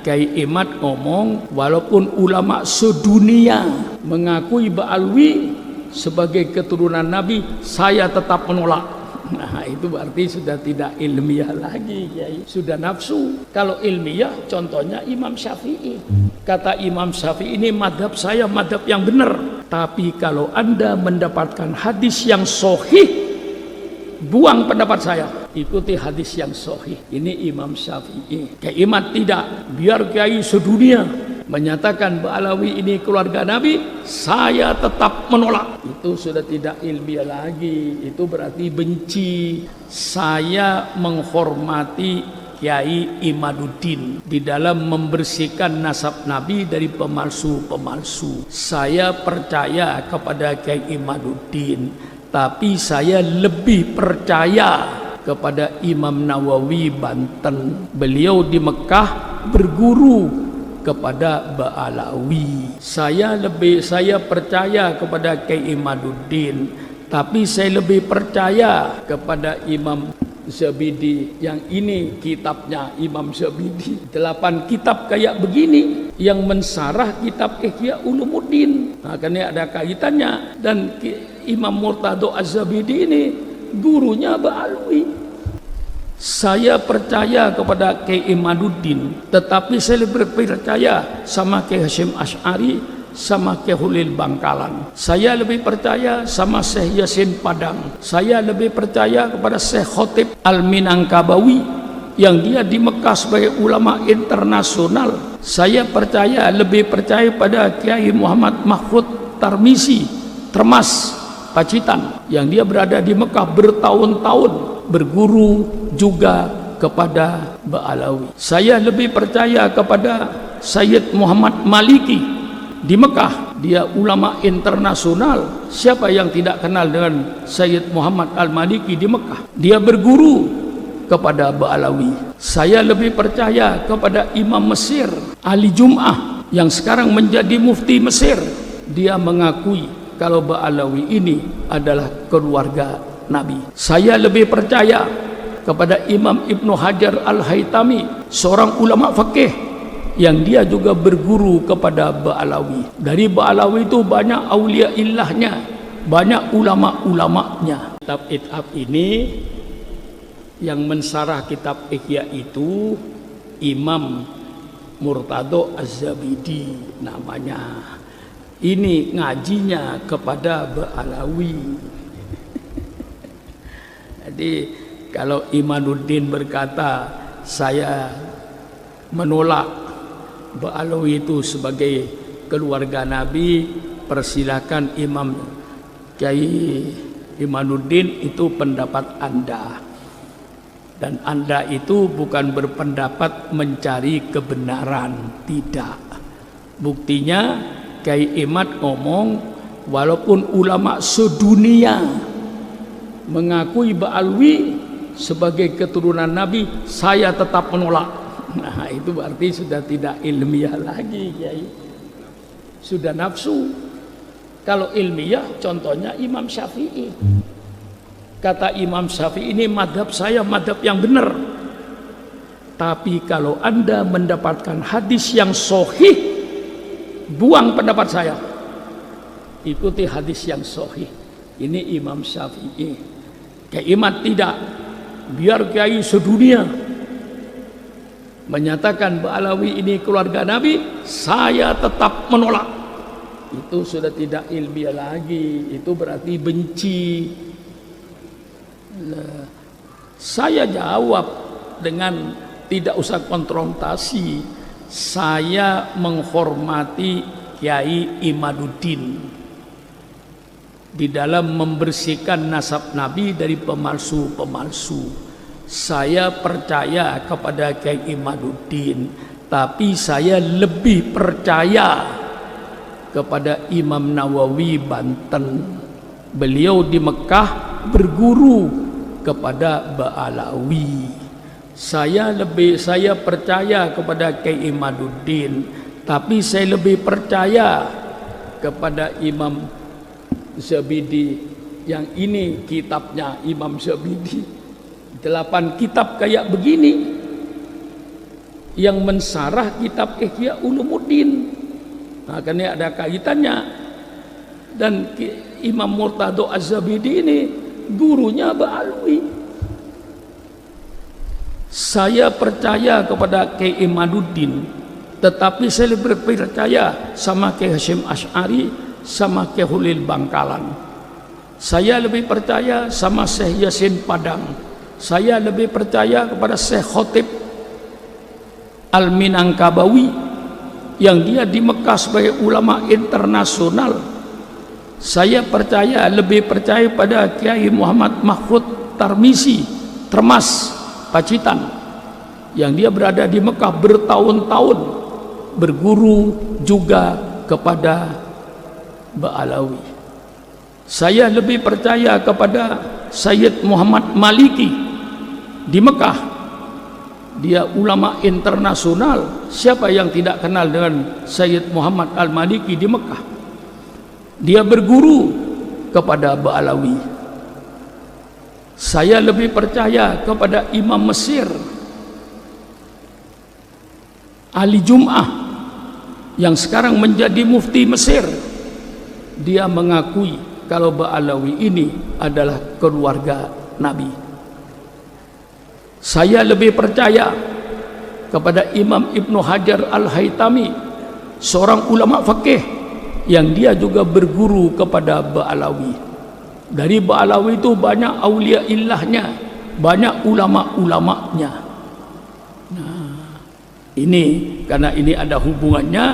Kiai Imad ngomong, walaupun ulama sedunia mengakui Ba'alwi sebagai keturunan Nabi, saya tetap menolak. Nah, itu berarti sudah tidak ilmiah lagi, Kiai. Sudah nafsu. Kalau ilmiah, contohnya Imam Syafi'i. Kata Imam Syafi'i, ini madhab saya, madhab yang benar. Tapi kalau Anda mendapatkan hadis yang sahih, buang pendapat saya, ikuti hadis yang sahih. Ini Imam Syafi'i. Kiai Imad tidak. Biar Kiai sedunia menyatakan Ba'alawi ini keluarga Nabi, saya tetap menolak. Itu sudah tidak ilmiah lagi. Itu berarti benci. Saya menghormati Kiai Imaduddin di dalam membersihkan nasab Nabi dari pemalsu-pemalsu. Saya percaya kepada Kiai Imaduddin, tapi saya lebih percaya kepada Imam Nawawi Banten. Beliau di Mekah berguru kepada Ba'alawi. Saya percaya kepada Kiai Imaduddin, tapi saya lebih percaya kepada Imam Zabidi. Yang ini kitabnya Imam Zabidi, 8 kitab kayak begini yang mensarah kitab Ihya Ulumuddin. Nah, karena ada kaitannya. Dan Imam Murtado Az-Zabidi ini gurunya Ba'alwi. Saya percaya kepada Kiai Imaduddin, tetapi saya lebih percaya sama Kiai Hasyim Asy'ari, sama Kiai Hulil Bangkalan. Saya lebih percaya sama Syekh Yasin Padang. Saya lebih percaya kepada Syekh Khotib Al-Minangkabawi yang dia di Mekah sebagai ulama internasional. Saya lebih percaya pada Kiai Muhammad Mahfud Tarmisi, Termas, Pacitan, yang dia berada di Mekah bertahun-tahun berguru juga kepada Ba'alawi. Saya lebih percaya kepada Sayyid Muhammad Maliki di Mekah. Dia ulama internasional. Siapa yang tidak kenal dengan Sayyid Muhammad Al-Maliki di Mekah? Dia berguru kepada Ba'alawi. Saya lebih percaya kepada Imam Mesir Ali Jum'ah yang sekarang menjadi mufti Mesir. Dia mengakui kalau Ba'alawi ini adalah keluarga Nabi. Saya lebih percaya kepada Imam Ibnu Hajar Al-Haytami, seorang ulama fikih yang dia juga berguru kepada Ba'alawi. Dari Ba'alawi itu banyak aulia illahnya, banyak ulama-ulamanya. Kitab ini yang mensarah kitab Ihya itu Imam Murtado Az-Zabidi namanya. Ini ngajinya kepada Ba'alawi. Jadi kalau Imaduddin berkata saya menolak Ba'alawi itu sebagai keluarga Nabi, persilakan Imam Kiai Imaduddin, itu pendapat Anda. Dan Anda itu bukan berpendapat mencari kebenaran, tidak. Buktinya Kiai Imad ngomong, walaupun ulama sedunia mengakui Ba'alwi sebagai keturunan Nabi, saya tetap menolak. Nah, itu berarti sudah tidak ilmiah lagi, Kiai. Sudah nafsu. Kalau ilmiah, contohnya Imam Syafi'i. Kata Imam Syafi'i, ini madhab saya, madhab yang benar. Tapi kalau Anda mendapatkan hadis yang sahih, buang pendapat saya, ikuti hadis yang sahih. Ini Imam Syafi'i. Kiai Imad tidak. Biar Kiai sedunia menyatakan Ba'alawi ini keluarga Nabi, saya tetap menolak. Itu sudah tidak ilmiah lagi. Itu berarti benci. Saya jawab dengan tidak usah konfrontasi. Saya menghormati Kiai Imaduddin di dalam membersihkan nasab Nabi dari pemalsu-pemalsu. Saya percaya kepada Kiai Imaduddin, tapi saya lebih percaya kepada Imam Nawawi Banten. Beliau di Mekah berguru kepada Ba'alawi. Saya percaya kepada Kiai Imaduddin, tapi saya lebih percaya kepada Imam Zabidi. Yang ini kitabnya Imam Zabidi, 8 kitab kayak begini yang mensarah kitab Ihya Ulumuddin. Nah, karena ada kaitannya. Dan Imam Murtado Az-Zabidi ini gurunya Ba'alwi. Saya percaya kepada Kiai Imaduddin, tetapi saya lebih percaya sama Kiai Hasyim Asy'ari, sama Kiai Hulil Bangkalan. Saya lebih percaya sama Syekh Yasin Padang. Saya lebih percaya kepada Syekh Khotib Al-Minangkabawi yang dia di Mekah sebagai ulama internasional. Saya lebih percaya pada Kiai Muhammad Mahfud Tarmisi, Termas, Pacitan, yang dia berada di Mekah bertahun-tahun berguru juga kepada Ba'alawi. Saya lebih percaya kepada Sayyid Muhammad Maliki di Mekah. Dia ulama internasional. Siapa yang tidak kenal dengan Sayyid Muhammad Al-Maliki di Mekah? Dia berguru kepada Ba'alawi. Saya lebih percaya kepada Imam Mesir Ali Jum'ah yang sekarang menjadi mufti Mesir. Dia mengakui kalau Ba'alawi ini adalah keluarga Nabi. Saya lebih percaya kepada Imam Ibnu Hajar Al-Haytami, seorang ulama fikih yang dia juga berguru kepada Ba'alawi. Dari Ba'alawi itu banyak aulia illahnya, banyak ulama-ulamanya. Nah, ini karena ini ada hubungannya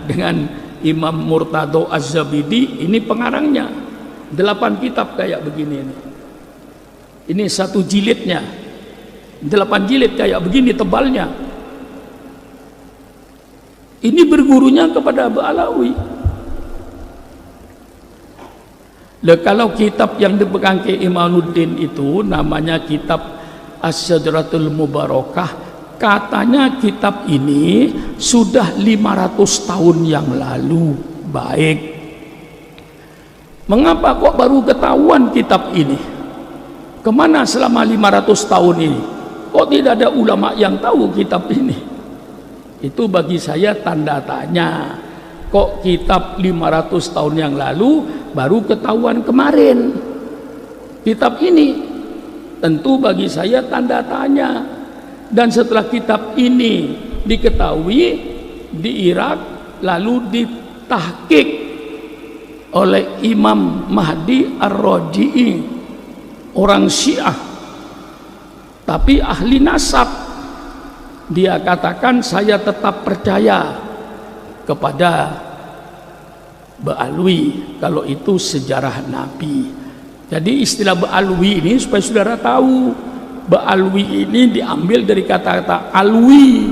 dengan Imam Murtado Az-Zabidi, ini pengarangnya. 8 kitab kayak begini ini. Ini 1 jilidnya. 8 jilid kayak begini tebalnya. Ini bergurunya kepada Ba'alawi. Kalau kitab yang dipegang ke Imaduddin itu namanya kitab Asy-Syajaratul Mubarakah, katanya kitab ini sudah 500 tahun yang lalu. Baik. Mengapa kok baru ketahuan kitab ini? Kemana selama 500 tahun ini? Kok tidak ada ulama yang tahu kitab ini? Itu bagi saya tanda tanya. Kok kitab 500 tahun yang lalu baru ketahuan kemarin? Kitab ini tentu bagi saya tanda tanya. Dan setelah kitab ini diketahui di Irak, lalu ditahqiq oleh Imam Mahdi Ar-Raji'i, orang Syiah tapi ahli nasab. Dia katakan saya tetap percaya kepada Ba'alwi kalau itu sejarah Nabi. Jadi istilah Ba'alwi ini supaya saudara tahu, Ba'alwi ini diambil dari kata-kata alwi.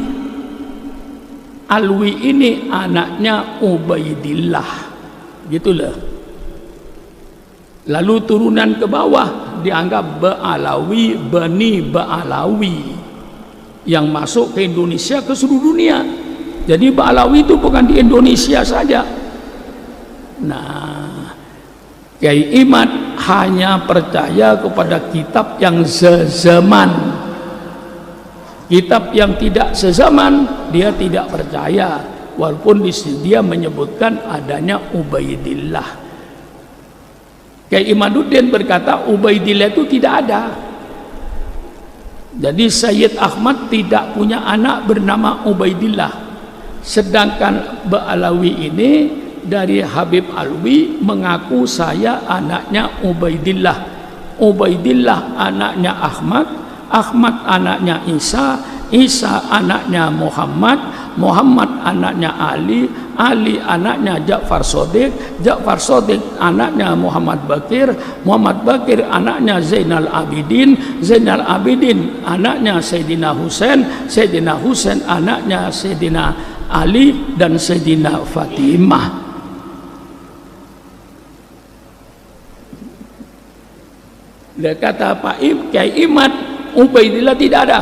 Alwi ini anaknya Ubaidillah, gitulah. Lalu turunan ke bawah dianggap Ba'alawi, Bani Ba'alawi yang masuk ke Indonesia, ke seluruh dunia. Jadi Ba'alawi itu bukan di Indonesia saja. Nah, Kiai Imad hanya percaya kepada kitab yang sezaman. Kitab yang tidak sezaman dia tidak percaya, walaupun dia menyebutkan adanya Ubaidillah. Kiai Imaduddin berkata Ubaidillah itu tidak ada. Jadi Sayyid Ahmad tidak punya anak bernama Ubaidillah. Sedangkan Ba'alawi ini dari Habib Alwi mengaku saya anaknya Ubaidillah. Ubaidillah anaknya Ahmad, Ahmad anaknya Isa, Isa anaknya Muhammad, Muhammad anaknya Ali, Ali anaknya Ja'far Shadiq, Ja'far Shadiq anaknya Muhammad Bakir, Muhammad Bakir anaknya Zainal Abidin, Zainal Abidin anaknya Sayyidina Husain, Sayyidina Husain anaknya Sayyidina Ali dan Sayyidina Fatimah. Dia kata Pak Kiai Imad, Ubaidillah tidak ada.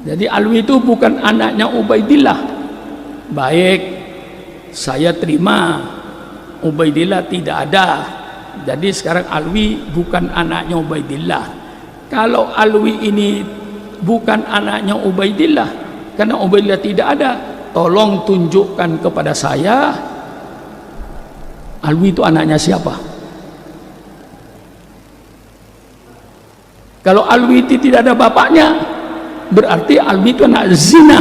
Jadi Alwi itu bukan anaknya Ubaidillah. Baik, saya terima Ubaidillah tidak ada. Jadi sekarang Alwi bukan anaknya Ubaidillah. Kalau Alwi ini bukan anaknya Ubaidillah, karena Ubaidillah tidak ada. Tolong tunjukkan kepada saya Alwi itu anaknya siapa. Kalau Alwi itu tidak ada bapaknya, berarti Alwi itu anak zina.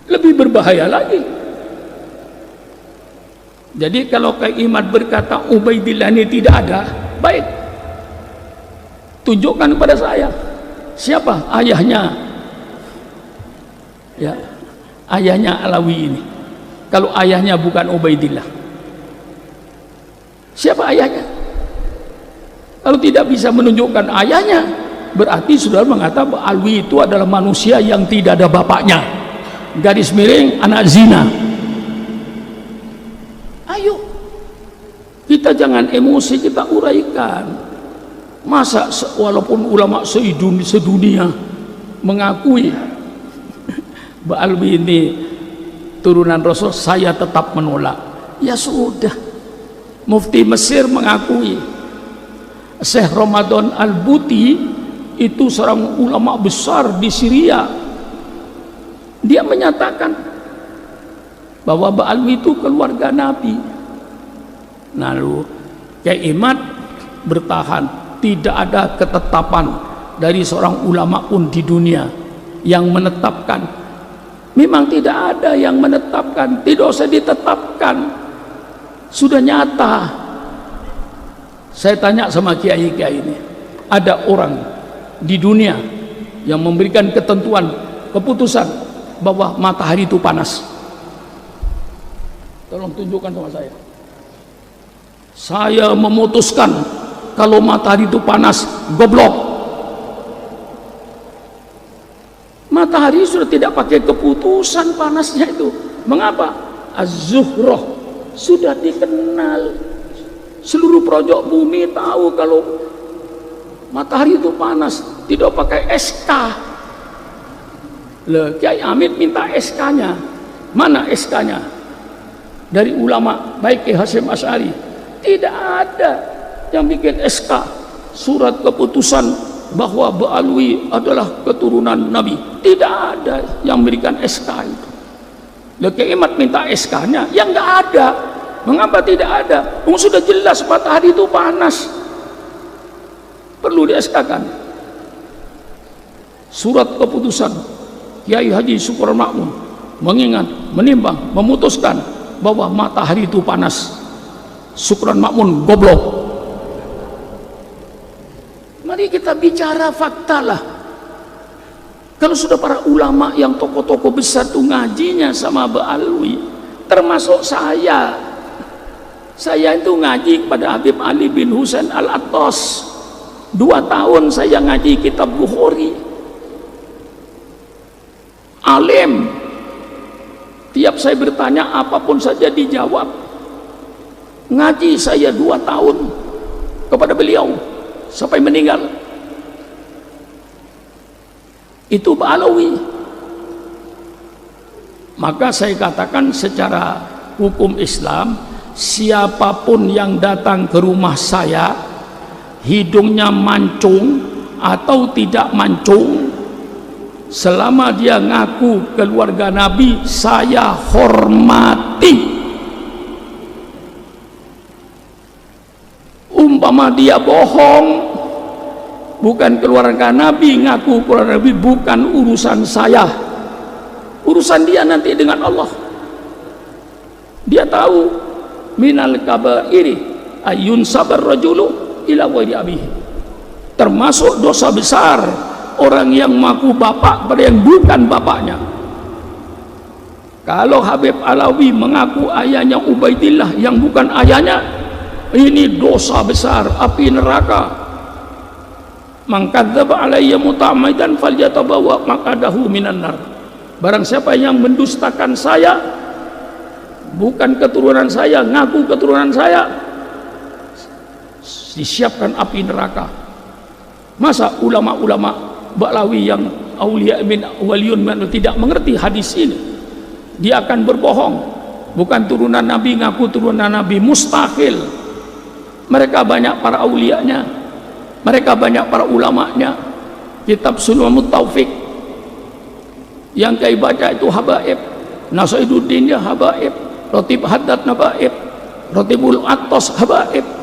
Lebih berbahaya lagi. Jadi kalau Kiai Imad berkata Ubaidillah ini tidak ada, baik, tunjukkan kepada saya siapa ayahnya, ya, ayahnya Alawi ini. Kalau ayahnya bukan Ubaidillah, siapa ayahnya? Kalau tidak bisa menunjukkan ayahnya, berarti saudara mengatakan bahwa Alwi itu adalah manusia yang tidak ada bapaknya, garis miring anak zina. Ayo, kita jangan emosi, kita uraikan. Masa walaupun ulama sedunia mengakui bahwa Alwi ini turunan Rasul, saya tetap menolak. Ya sudah, Mufti Mesir mengakui, Syekh Ramadan Al-Buti itu seorang ulama besar di Syria, dia menyatakan bahwa Ba'alwi itu keluarga Nabi. Lalu Kiai Imad bertahan, tidak ada ketetapan dari seorang ulama pun di dunia yang menetapkan. Memang tidak ada yang menetapkan, tidak usah ditetapkan, sudah nyata. Saya tanya sama kiai-kiai ini, ada orang di dunia yang memberikan ketentuan, keputusan bahwa matahari itu panas? Tolong tunjukkan sama saya. Saya memutuskan kalau matahari itu panas, goblok. Matahari sudah tidak pakai keputusan panasnya itu. Mengapa? Az-Zuhroh sudah dikenal. Seluruh pojok bumi tahu kalau matahari itu panas, tidak pakai SK. Kiai Hamid minta SK-nya. Mana SK-nya? Dari ulama baik Kiai Hasyim Asy'ari, tidak ada yang bikin SK, surat keputusan bahwa Ba'alwi adalah keturunan Nabi. Tidak ada yang memberikan SK itu. Kiai Imad minta SK-nya, yang nggak ada. Mengapa tidak ada? Sudah jelas matahari itu panas, perlu di-SK-kan. Surat keputusan Kiai Haji Syukur Makmun mengingat, menimbang, memutuskan bahwa matahari itu panas. Syukron Makmun goblok. Mari kita bicara fakta lah. Kalau sudah para ulama yang tokoh-tokoh besar tuh ngajinya sama Ba'alwi, termasuk saya itu ngaji kepada Habib Ali bin Husain Al-Attas 2 tahun saya ngaji kitab Bukhari. Alim, tiap saya bertanya apapun saja dijawab. Ngaji saya 2 tahun kepada beliau sampai meninggal. Itu Ba'alawi. Maka saya katakan secara hukum Islam, siapapun yang datang ke rumah saya, hidungnya mancung atau tidak mancung, selama dia ngaku keluarga Nabi, saya hormati. Umpama dia bohong, bukan keluarga Nabi, ngaku keluarga Nabi, bukan urusan saya, urusan dia nanti dengan Allah. Dia tahu minal kabairi ayun sabar rajulu ila wali abihi, termasuk dosa besar orang yang mengaku bapak pada yang bukan bapaknya. Kalau Habib Alawi mengaku ayahnya Ubaidillah yang bukan ayahnya, ini dosa besar, api neraka. Man kadzdzaba alayya muta'ammidan falyatabawa maq'adahu minan nar. Barang siapa yang mendustakan saya, bukan keturunan saya, ngaku keturunan saya, disiapkan api neraka. Masa ulama-ulama Ba'lawi yang aulia min waliyun tidak mengerti hadis ini? Dia akan berbohong, bukan turunan Nabi, ngaku turunan Nabi, mustahil. Mereka banyak para aulianya. Mereka banyak para ulamanya. Kitab Sulmamut Taufik yang kai baca itu habaib, Nasaiduddin ya habaib, Rotib Haddad habaib, Rotibul Atos habaib.